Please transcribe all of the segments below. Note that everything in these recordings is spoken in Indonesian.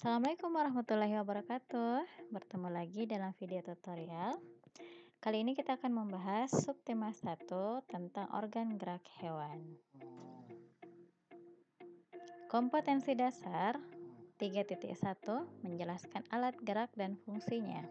Assalamualaikum warahmatullahi wabarakatuh. Bertemu lagi dalam video tutorial. Kali ini kita akan membahas subtema 1 tentang organ gerak hewan. Kompetensi dasar 3.1 menjelaskan alat gerak dan fungsinya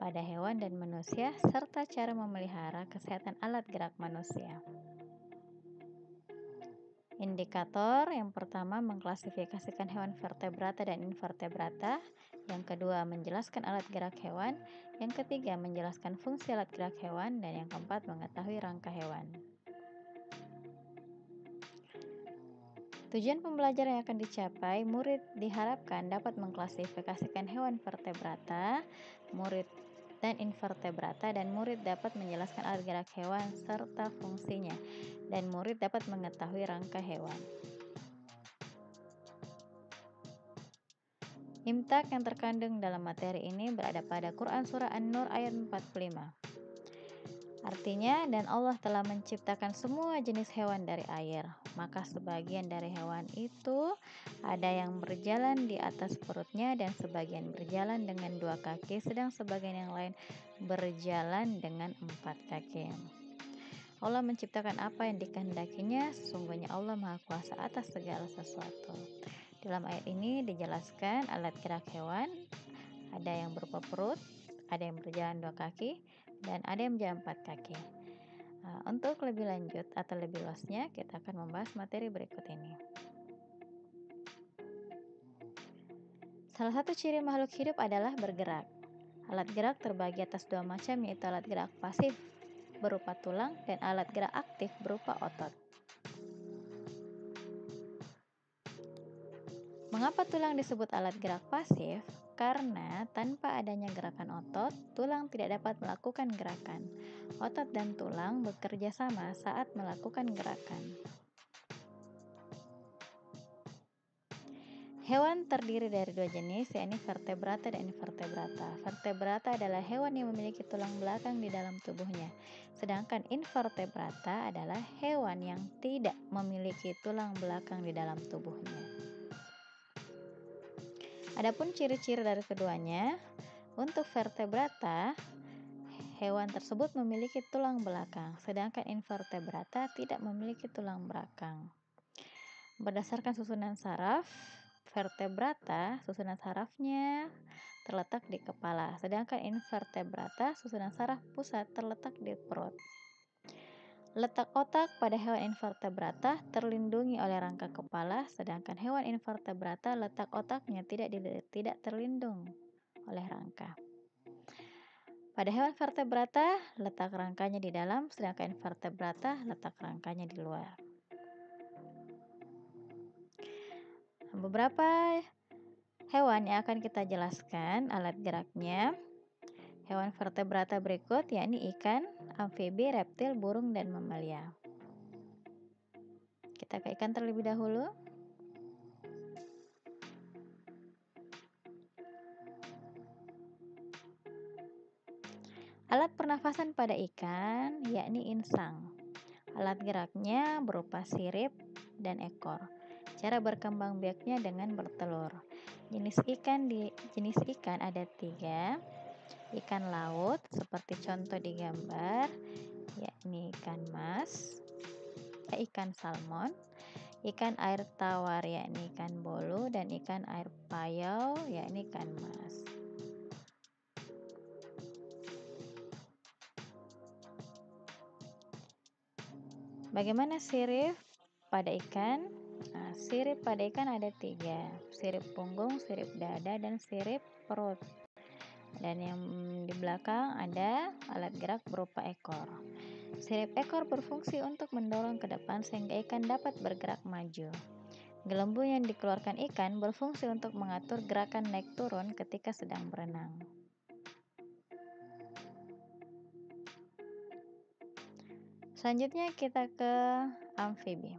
pada hewan dan manusia serta cara memelihara kesehatan alat gerak manusia. Indikator yang pertama mengklasifikasikan hewan vertebrata dan invertebrata, yang kedua menjelaskan alat gerak hewan, yang ketiga menjelaskan fungsi alat gerak hewan, dan yang keempat mengetahui rangka hewan. Tujuan pembelajaran yang akan dicapai, murid diharapkan dapat mengklasifikasikan hewan vertebrata, murid dan invertebrata, dan murid dapat menjelaskan alat gerak hewan serta fungsinya, dan murid dapat mengetahui rangka hewan. Imtak yang terkandung dalam materi ini berada pada Quran Surah An-Nur ayat 45. Artinya, dan Allah telah menciptakan semua jenis hewan dari air, maka sebagian dari hewan itu ada yang berjalan di atas perutnya dan sebagian berjalan dengan 2 kaki, sedang sebagian yang lain berjalan dengan 4 kaki. Allah menciptakan apa yang dikehendakinya, sesungguhnya Allah Maha Kuasa atas segala sesuatu. Dalam ayat ini dijelaskan alat gerak hewan, ada yang berupa perut, ada yang berjalan 2 kaki, dan ada yang berjalan 4 kaki. Untuk lebih lanjut atau lebih luasnya, kita akan membahas materi berikut ini. Salah satu ciri makhluk hidup adalah bergerak. Alat gerak terbagi atas 2 macam, yaitu alat gerak pasif berupa tulang dan alat gerak aktif berupa otot. Mengapa tulang disebut alat gerak pasif? Karena tanpa adanya gerakan otot, tulang tidak dapat melakukan gerakan. Otot dan tulang bekerja sama saat melakukan gerakan. Hewan terdiri dari 2 jenis, yakni vertebrata dan invertebrata. Vertebrata adalah hewan yang memiliki tulang belakang di dalam tubuhnya, sedangkan invertebrata adalah hewan yang tidak memiliki tulang belakang di dalam tubuhnya. Adapun ciri-ciri dari keduanya, untuk vertebrata, hewan tersebut memiliki tulang belakang, sedangkan invertebrata tidak memiliki tulang belakang. Berdasarkan susunan saraf, vertebrata susunan sarafnya terletak di kepala, sedangkan invertebrata susunan saraf pusat terletak di perut. Letak otak pada hewan invertebrata terlindungi oleh rangka kepala, sedangkan hewan invertebrata letak otaknya tidak terlindung oleh rangka. Pada hewan vertebrata, letak rangkanya di dalam, sedangkan invertebrata letak rangkanya di luar. Beberapa hewan yang akan kita jelaskan alat geraknya. Hewan vertebrata berikut, yakni ikan, amfibi, reptil, burung, dan mamalia. Kita ke ikan terlebih dahulu. Alat pernafasan pada ikan, yakni insang. Alat geraknya berupa sirip dan ekor. Cara berkembang biaknya dengan bertelur. Jenis ikan ada 3. Ikan laut seperti contoh di gambar, yakni ikan mas, ikan salmon, ikan air tawar yakni ikan bolu, dan ikan air payau yakni ikan mas. Bagaimana sirip pada ikan? Sirip pada ikan ada 3, sirip punggung, sirip dada, dan sirip perut. Dan yang di belakang ada alat gerak berupa ekor. Sirip ekor berfungsi untuk mendorong ke depan sehingga ikan dapat bergerak maju. Gelembung yang dikeluarkan ikan berfungsi untuk mengatur gerakan naik turun ketika sedang berenang. Selanjutnya kita ke amfibi.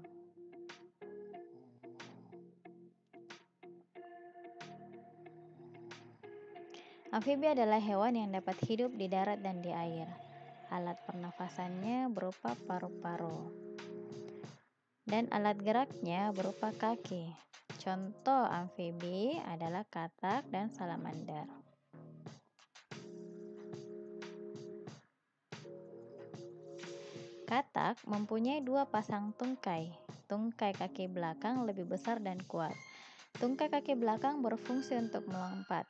Amfibi adalah hewan yang dapat hidup di darat dan di air. Alat pernafasannya berupa paru-paru, dan alat geraknya berupa kaki. Contoh amfibi adalah katak dan salamander. Katak mempunyai 2 pasang tungkai. Tungkai kaki belakang lebih besar dan kuat. Tungkai kaki belakang berfungsi untuk melompat.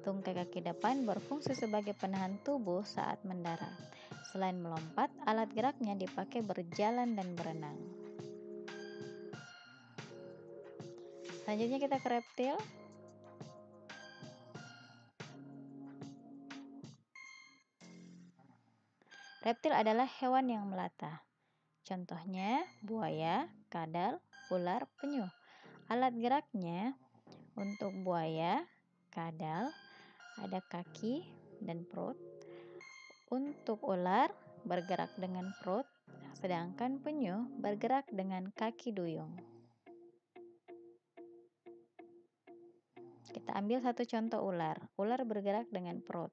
Tungkai kaki depan berfungsi sebagai penahan tubuh saat mendarat. Selain melompat, alat geraknya dipakai berjalan dan berenang. Selanjutnya kita ke reptil. Reptil adalah hewan yang melata. Contohnya buaya, kadal, ular, penyu. Alat geraknya untuk buaya, kadal, ada kaki dan perut. Untuk ular bergerak dengan perut, sedangkan penyu bergerak dengan kaki duyung. Kita ambil satu contoh ular. Ular bergerak dengan perut.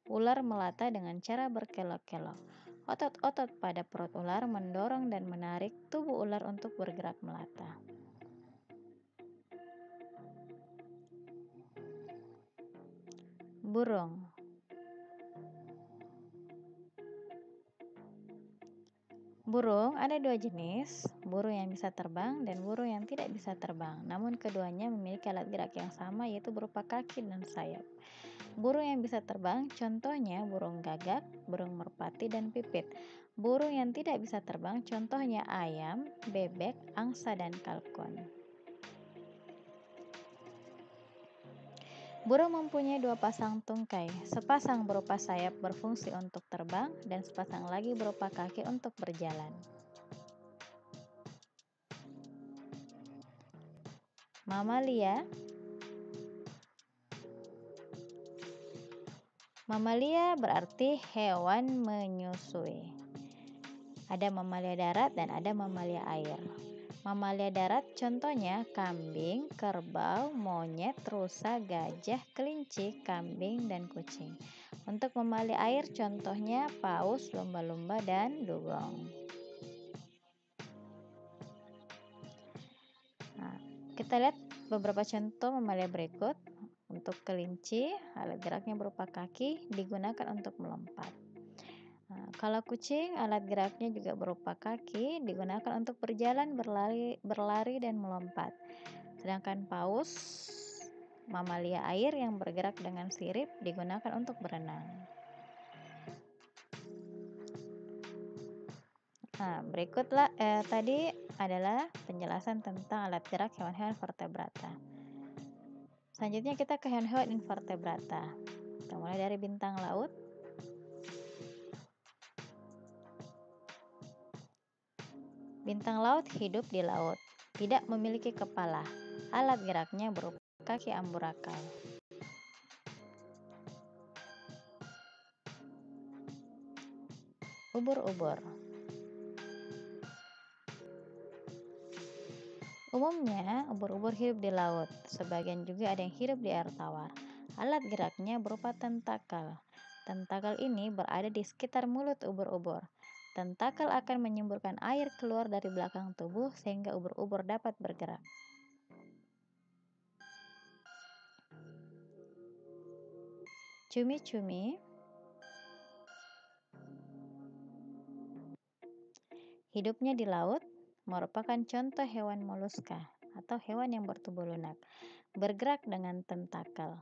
Ular melata dengan cara berkelok-kelok. Otot-otot pada perut ular mendorong dan menarik tubuh ular untuk bergerak melata. Burung. Burung ada 2 jenis, burung yang bisa terbang dan burung yang tidak bisa terbang. Namun keduanya memiliki alat gerak yang sama, yaitu berupa kaki dan sayap. Burung yang bisa terbang contohnya burung gagak, burung merpati, dan pipit. Burung yang tidak bisa terbang contohnya ayam, bebek, angsa, dan kalkun. Burung mempunyai 2 pasang tungkai. Sepasang berupa sayap berfungsi untuk terbang dan sepasang lagi berupa kaki untuk berjalan. Mamalia. Mamalia berarti hewan menyusui. Ada mamalia darat dan ada mamalia air. Mamalia darat contohnya kambing, kerbau, monyet, rusa, gajah, kelinci, kambing, dan kucing. Untuk mamalia air contohnya paus, lumba-lumba, dan dugong. Nah, kita lihat beberapa contoh mamalia berikut. Untuk kelinci, alat geraknya berupa kaki, digunakan untuk melompat. Nah, kalau kucing, alat geraknya juga berupa kaki, digunakan untuk berjalan, berlari, dan melompat. Sedangkan paus, mamalia air yang bergerak dengan sirip, digunakan untuk berenang. Nah, berikutlah tadi adalah penjelasan tentang alat gerak hewan-hewan vertebrata. Selanjutnya kita ke hewan-hewan invertebrata. Kita mulai dari bintang laut. Bintang laut hidup di laut, tidak memiliki kepala. Alat geraknya berupa kaki amburakal. Ubur-ubur. Umumnya, ubur-ubur hidup di laut. Sebagian juga ada yang hidup di air tawar. Alat geraknya berupa tentakel. Tentakel ini berada di sekitar mulut ubur-ubur. Tentakel akan menyemburkan air keluar dari belakang tubuh sehingga ubur-ubur dapat bergerak. Cumi-cumi hidupnya di laut, merupakan contoh hewan moluska atau hewan yang bertubuh lunak, bergerak dengan tentakel.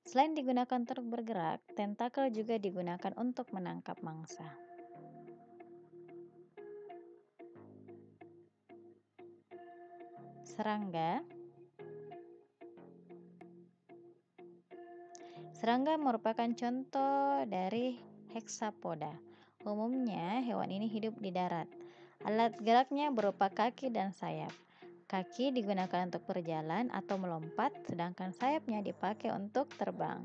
Selain digunakan untuk bergerak, tentakel juga digunakan untuk menangkap mangsa. Serangga. Serangga merupakan contoh dari hexapoda. Umumnya hewan ini hidup di darat. Alat geraknya berupa kaki dan sayap. Kaki digunakan untuk berjalan atau melompat, sedangkan sayapnya dipakai untuk terbang.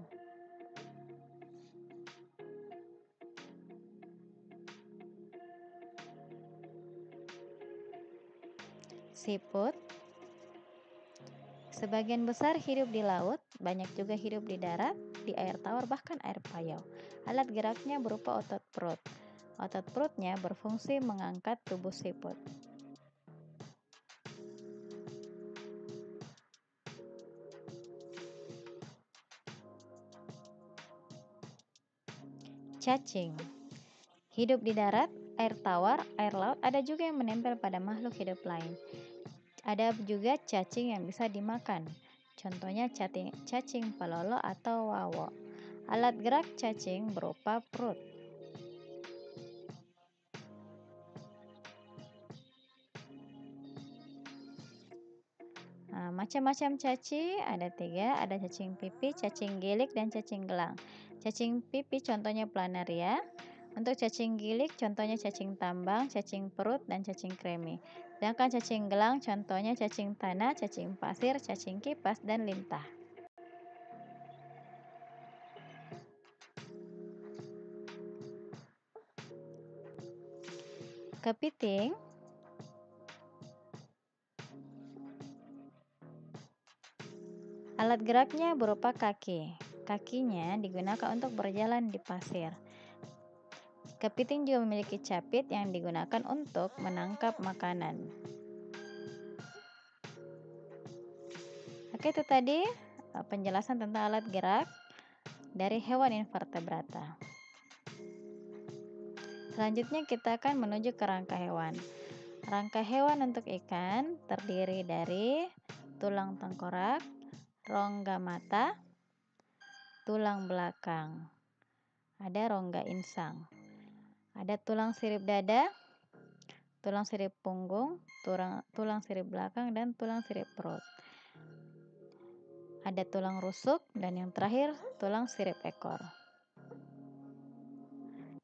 Siput. Sebagian besar hidup di laut, banyak juga hidup di darat, di air tawar, bahkan air payau. Alat geraknya berupa otot perut. Otot perutnya berfungsi mengangkat tubuh siput. cacing. Hidup di darat, air tawar, air laut, ada juga yang menempel pada makhluk hidup lain. Ada juga cacing yang bisa dimakan. Contohnya cacing palolo atau wawo. Alat gerak cacing berupa perut. Nah, macam-macam cacing ada 3, ada cacing pipih, cacing gilik, dan cacing gelang. Cacing pipih contohnya planaria. Untuk cacing gilik contohnya cacing tambang, cacing perut, dan cacing kremi. Sedangkan cacing gelang contohnya cacing tanah, cacing pasir, cacing kipas, dan lintah. Kepiting alat geraknya berupa kaki. Kakinya digunakan untuk berjalan di pasir. Kepiting juga memiliki capit yang digunakan untuk menangkap makanan. Oke, itu tadi penjelasan tentang alat gerak dari hewan invertebrata. Selanjutnya kita akan menuju ke rangka hewan. Rangka hewan untuk ikan terdiri dari tulang tengkorak, rongga mata, tulang belakang, ada rongga insang, ada tulang sirip dada, tulang sirip punggung, tulang sirip belakang, dan tulang sirip perut. Ada tulang rusuk, dan yang terakhir tulang sirip ekor.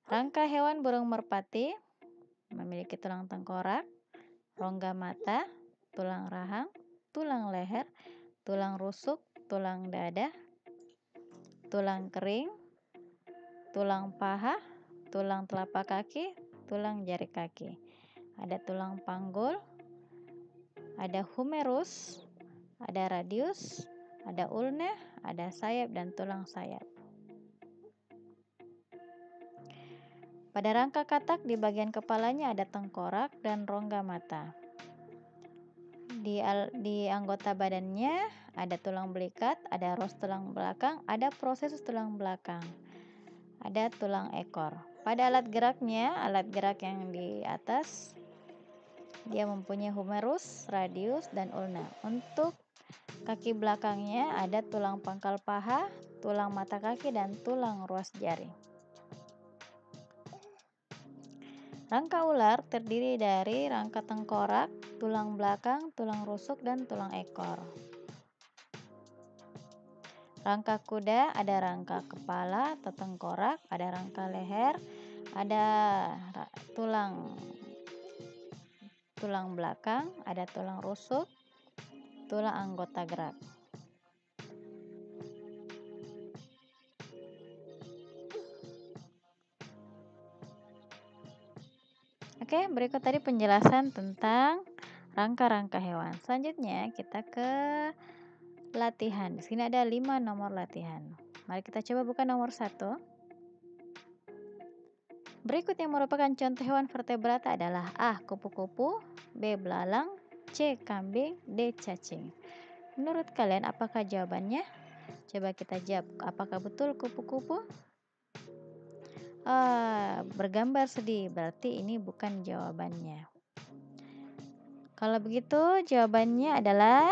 Rangka hewan burung merpati memiliki tulang tengkorak, rongga mata, tulang rahang, tulang leher, tulang rusuk, tulang dada, tulang kering, tulang paha, tulang telapak kaki, tulang jari kaki. Ada tulang panggul, ada humerus, ada radius, ada ulna, ada sayap, dan tulang sayap. Pada rangka katak di bagian kepalanya ada tengkorak dan rongga mata. Di anggota badannya ada tulang belikat, ada ros tulang belakang, ada proses tulang belakang, ada tulang ekor. Pada alat geraknya, alat gerak yang di atas, dia mempunyai humerus, radius, dan ulna. Untuk kaki belakangnya ada tulang pangkal paha, tulang mata kaki, dan tulang ruas jari. Rangka ular terdiri dari rangka tengkorak, tulang belakang, tulang rusuk, dan tulang ekor. Rangka kuda ada rangka kepala atau tengkorak, ada rangka leher, ada tulang belakang, ada tulang rusuk, tulang anggota gerak. Oke, berikut tadi penjelasan tentang rangka-rangka hewan. Selanjutnya kita ke latihan. Di sini ada 5 nomor latihan. Mari kita coba buka nomor 1. Berikut yang merupakan contoh hewan vertebrata adalah A. Kupu-kupu, B. Belalang, C. Kambing, D. Cacing. Menurut kalian apakah jawabannya? Coba kita jawab, apakah betul kupu-kupu? Bergambar sedih, berarti ini bukan jawabannya. Kalau begitu jawabannya adalah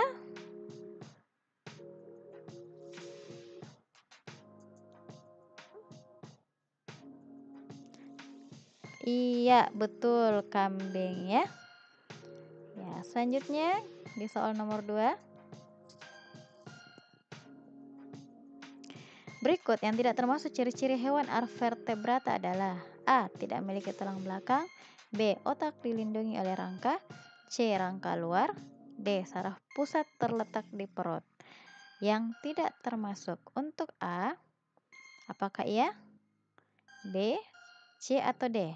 iya, betul, kambing ya. Ya, selanjutnya di soal nomor 2. Berikut yang tidak termasuk ciri-ciri hewan vertebrata adalah A. Tidak memiliki tulang belakang, B. Otak dilindungi oleh rangka, C. Rangka luar, D. Saraf pusat terletak di perut. Yang tidak termasuk untuk A, apakah iya? B, C, atau D?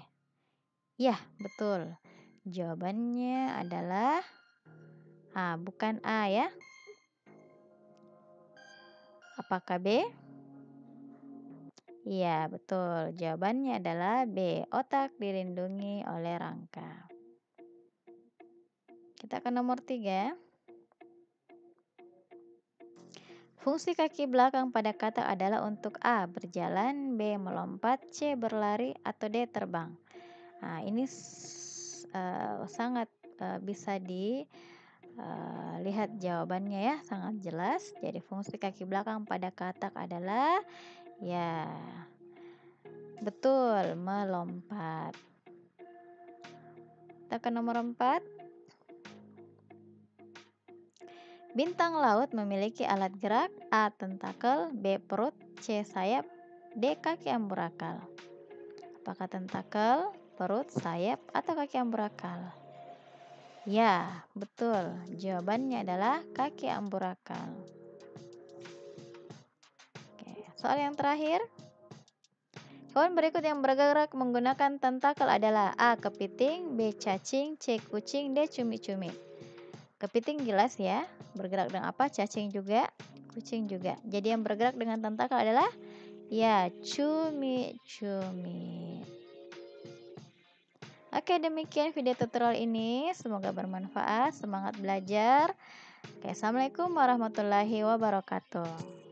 Ya, betul. Jawabannya adalah A, bukan A ya. Apakah B? Iya, betul. Jawabannya adalah B, otak dilindungi oleh rangka. Kita ke nomor 3. Fungsi kaki belakang pada katak adalah untuk A. Berjalan, B. Melompat, C. Berlari, atau D. Terbang. Nah, ini sangat bisa dilihat jawabannya ya, sangat jelas. Jadi fungsi kaki belakang pada katak adalah ya betul, melompat. Kita ke nomor 4. Bintang laut memiliki alat gerak A. Tentakel, B. Perut, C. Sayap, D. Kaki amburakal. Apakah tentakel, perut, sayap, atau kaki amburakal? Ya, betul. Jawabannya adalah kaki amburakal. Oke, soal yang terakhir. Hewan berikut yang bergerak menggunakan tentakel adalah A. Kepiting, B. Cacing, C. Kucing, D. Cumi-cumi. Kepiting jelas ya, bergerak dengan apa? Cacing juga, kucing juga. Jadi yang bergerak dengan tentakel adalah ya cumi-cumi. Oke, demikian video tutorial ini. Semoga bermanfaat. Semangat belajar. Oke, assalamualaikum warahmatullahi wabarakatuh.